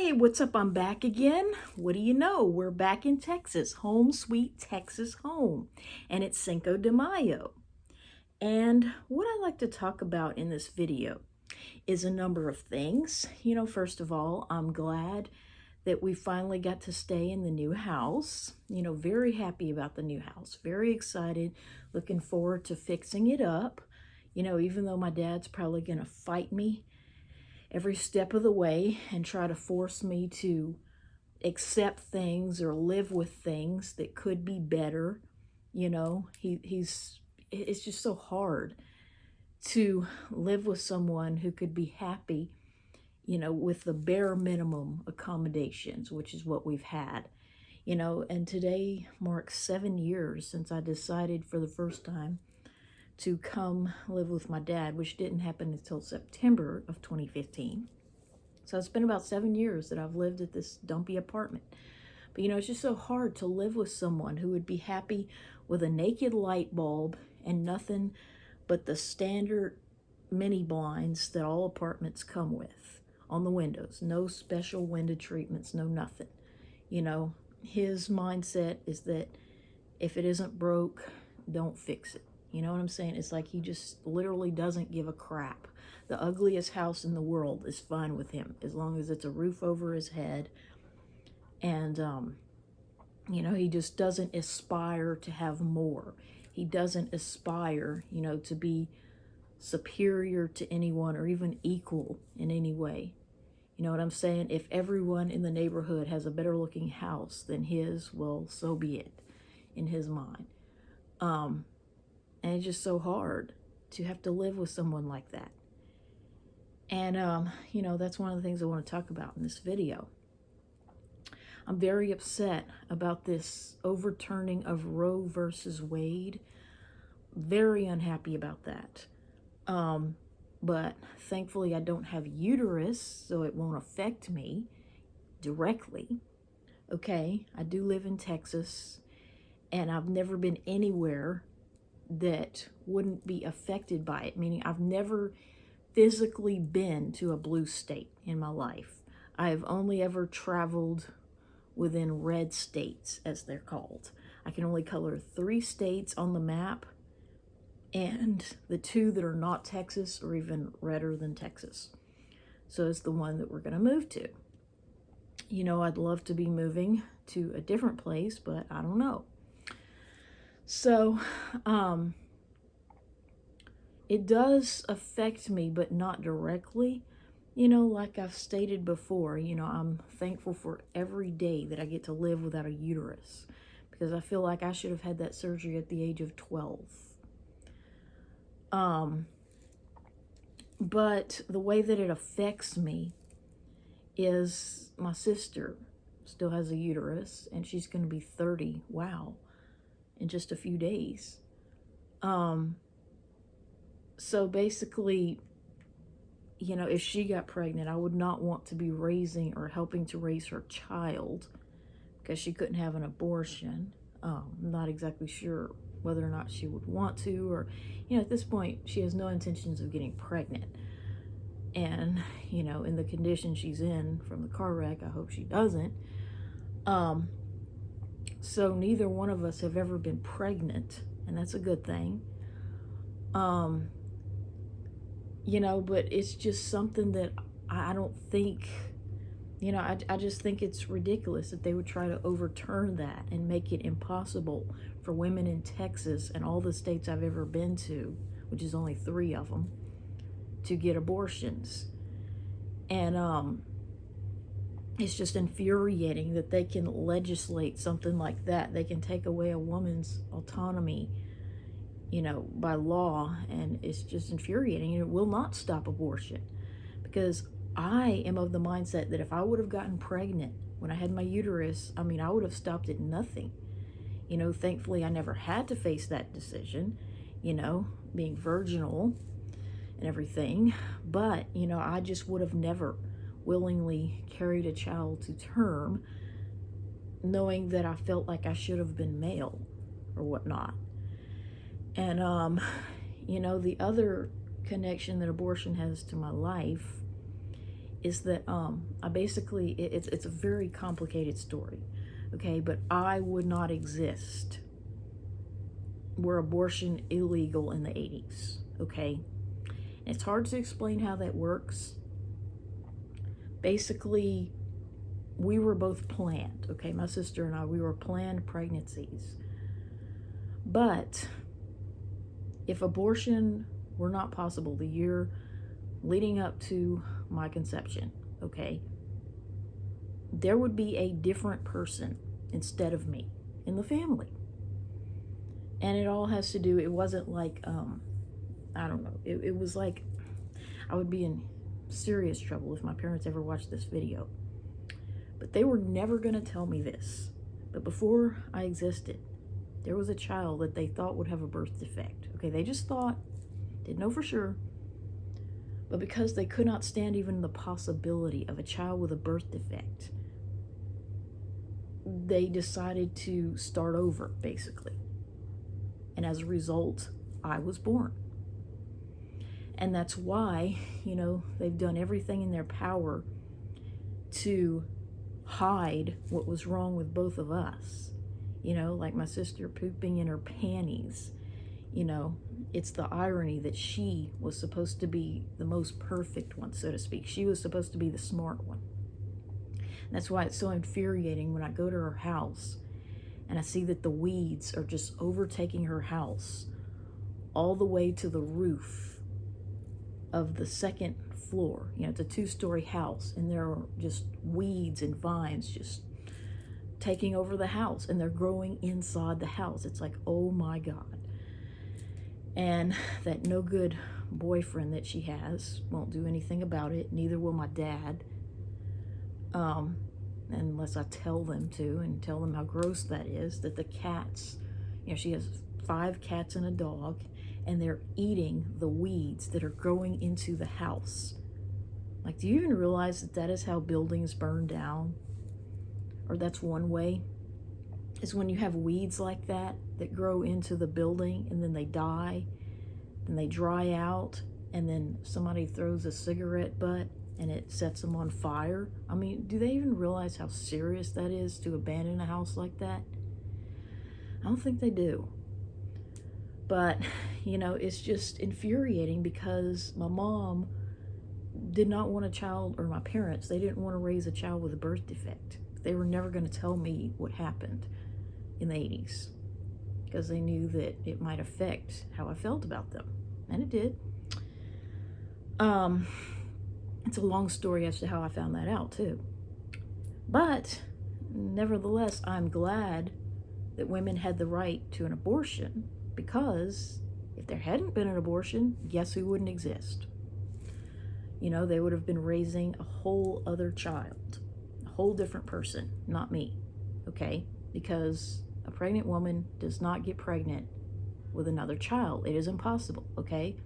Hey, what's up? I'm back again. What do you know? We're back in Texas, home sweet Texas home, and it's Cinco de Mayo. And what I like to talk about in this video is a number of things. First of all, I'm glad that we finally got to stay in the new house. Very happy about the new house, very excited, looking forward to fixing it up. Even though my dad's probably gonna fight me every step of the way and try to force me to accept things or live with things that could be better. It's just so hard to live with someone who could be happy, with the bare minimum accommodations, which is what we've had. And today marks 7 years since I decided for the first time to come live with my dad, which didn't happen until September of 2015. So it's been about 7 years that I've lived at this dumpy apartment. But it's just so hard to live with someone who would be happy with a naked light bulb and nothing but the standard mini blinds that all apartments come with on the windows. No special window treatments, no nothing. His mindset is that if it isn't broke, don't fix it. You know what I'm saying? It's like he just literally doesn't give a crap. The ugliest house in the world is fine with him as long as it's a roof over his head. And, he just doesn't aspire to have more. He doesn't aspire, to be superior to anyone or even equal in any way. You know what I'm saying? If everyone in the neighborhood has a better looking house than his, well, so be it in his mind. And it's just so hard to have to live with someone like that. And, that's one of the things I want to talk about in this video. I'm very upset about this overturning of Roe versus Wade. Very unhappy about that. But thankfully I don't have uterus, so it won't affect me directly. Okay, I do live in Texas, and I've never been anywhere that wouldn't be affected by it, meaning I've never physically been to a blue state in my life. I have only ever traveled within red states, as they're called. I can only color 3 states on the map, and the 2 that are not Texas are even redder than Texas. So it's the one that we're going to move to. I'd love to be moving to a different place, but I don't know. So, it does affect me, but not directly. Like I've stated before, I'm thankful for every day that I get to live without a uterus, because I feel like I should have had that surgery at the age of 12. But the way that it affects me is my sister still has a uterus, and she's going to be 30. Wow. In just a few days. So basically, if she got pregnant, I would not want to be raising or helping to raise her child because she couldn't have an abortion. I'm not exactly sure whether or not she would want to, or, at this point, she has no intentions of getting pregnant. And, in the condition she's in from the car wreck, I hope she doesn't. So neither one of us have ever been pregnant, and that's a good thing. But it's just something that I don't think, I just think it's ridiculous that they would try to overturn that and make it impossible for women in Texas and all the states I've ever been to, which is only 3 of them, to get abortions. And, it's just infuriating that they can legislate something like that. They can take away a woman's autonomy, by law, and it's just infuriating. It will not stop abortion, because I am of the mindset that if I would have gotten pregnant when I had my uterus, I would have stopped at nothing. Thankfully I never had to face that decision, being virginal and everything. But, I just would have never willingly carried a child to term, knowing that I felt like I should have been male or whatnot. And, the other connection that abortion has to my life is that I basically, it's a very complicated story, okay? But I would not exist were abortion illegal in the 80s, okay? It's hard to explain how that works. Basically, we were both planned, okay? My sister and I, we were planned pregnancies. But if abortion were not possible the year leading up to my conception, okay, there would be a different person instead of me in the family. And it all has to do, it wasn't like, I don't know, it was like I would be in serious trouble if my parents ever watched this video. But they were never going to tell me this. But before I existed, there was a child that they thought would have a birth defect. Okay, they just thought, didn't know for sure. But because they could not stand even the possibility of a child with a birth defect, they decided to start over, basically. And as a result, I was born. And that's why, you know, they've done everything in their power to hide what was wrong with both of us. You know, like my sister pooping in her panties. You know, it's the irony that she was supposed to be the most perfect one, so to speak. She was supposed to be the smart one. And that's why it's so infuriating when I go to her house and I see that the weeds are just overtaking her house all the way to the roof of the second floor. You know, it's a 2-story house, and there are just weeds and vines just taking over the house, and they're growing inside the house. It's like, oh my God. And that no good boyfriend that she has won't do anything about it. Neither will my dad. Unless I tell them to, and tell them how gross that is, that the cats, you know, she has 5 cats and a dog, and they're eating the weeds that are growing into the house. Like, do you even realize that that is how buildings burn down? Or that's one way, is when you have weeds like that that grow into the building and then they die, then they dry out, and then somebody throws a cigarette butt and it sets them on fire. I mean, do they even realize how serious that is to abandon a house like that? I don't think they do. But, you know, it's just infuriating because my mom did not want a child, or my parents, they didn't want to raise a child with a birth defect. They were never going to tell me what happened in the 80s because they knew that it might affect how I felt about them. And it did. It's a long story as to how I found that out too. But nevertheless, I'm glad that women had the right to an abortion, because if there hadn't been an abortion, guess who wouldn't exist? You know, they would have been raising a whole other child, a whole different person, not me, okay? Because a pregnant woman does not get pregnant with another child. It is impossible, okay?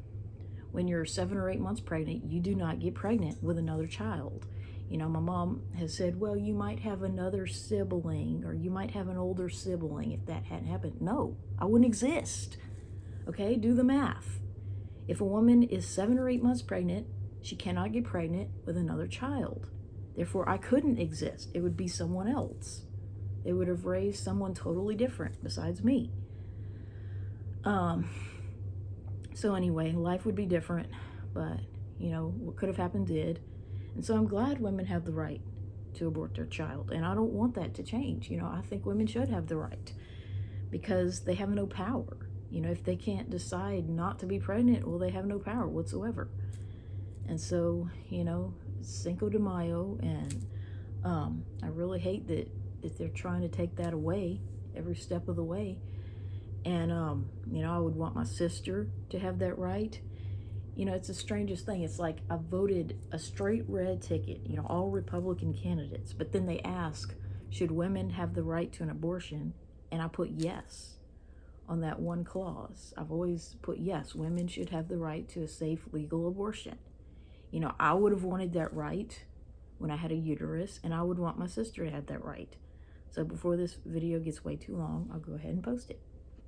When you're 7 or 8 months pregnant, you do not get pregnant with another child. You know, my mom has said, well, you might have another sibling, or you might have an older sibling if that hadn't happened. No, I wouldn't exist. Okay, do the math. If a woman is 7 or 8 months pregnant, she cannot get pregnant with another child. Therefore, I couldn't exist. It would be someone else. They would have raised someone totally different besides me. So anyway, life would be different, but, you know, what could have happened did. And so I'm glad women have the right to abort their child. And I don't want that to change. You know, I think women should have the right because they have no power. You know, if they can't decide not to be pregnant, well, they have no power whatsoever. And so, you know, Cinco de Mayo, and I really hate that they're trying to take that away every step of the way. And, you know, I would want my sister to have that right. You know, it's the strangest thing. It's like I voted a straight red ticket, you know, all Republican candidates. But then they ask, should women have the right to an abortion? And I put yes on that one clause. I've always put yes, women should have the right to a safe, legal abortion. You know, I would have wanted that right when I had a uterus, and I would want my sister to have that right. So before this video gets way too long, I'll go ahead and post it.